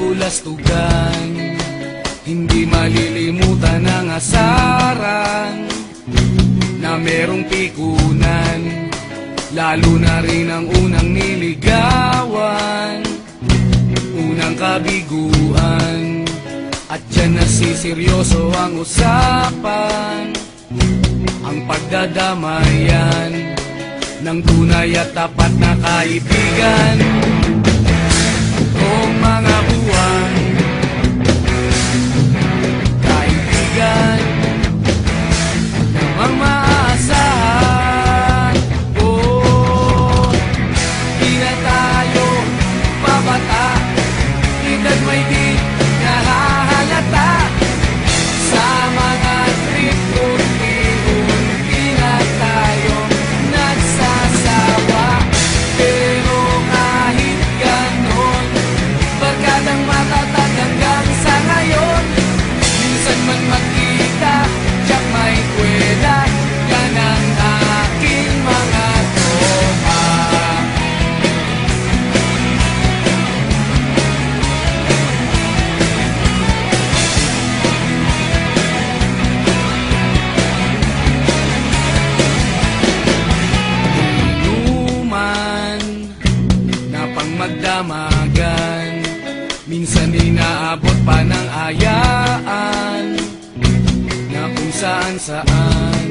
kabulastugan. Hindi malilimutan ang asaran na merong pikunan, lalo na rin ang unang niligawan, unang kabiguan. At dyan nasiseryoso ang usapan, ang pagdadamayan ng tunay at tapat na kaibigan. Kung mga buwan, kaibigan namang maaasahan. Oh, di na tayo babata, edad may di nahahalata. Sa mga trip unti-unti na tayo nagsasawa. Pero kahit ganon, barkadang matatag hanggang sa ngayon. Minsan man magkita, tiyak may kwela, yan ang aking mga tropa. Inuman na pang magdamagan, minsan inaabot pa ng ayaan, na kung saan-saan,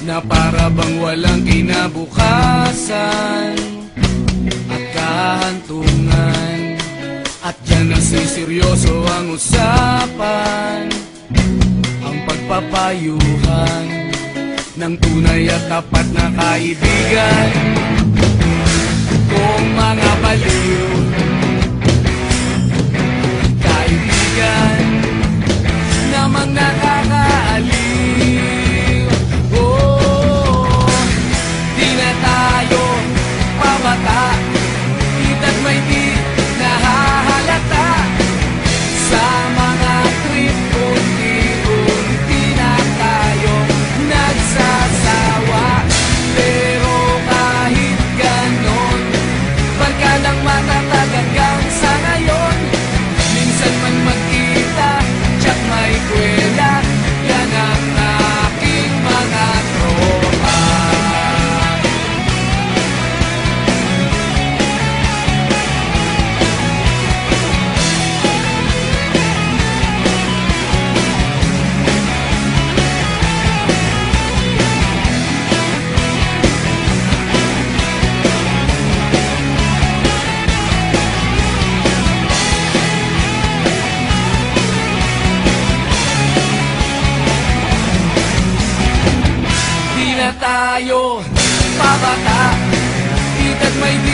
na para bang walang kinabukasan at kahantungan. At dyan nasiseryoso ang usapan, ang pagpapayuhan ng tunay at tapat na kaibigan. Kung mga baliw, kaibigan namang nakakaaliw. Oh, di na tayo pabata, edad may di nahahalata. Sa mga trip unti-unti na tayo nagsasawa. Pero kahit ganon, barkadang matatag hanggang sa ngayon. Minsan man magkita, tiyak may kwela, yan ang aking mga tropa. Di na tayo pabata, edad may di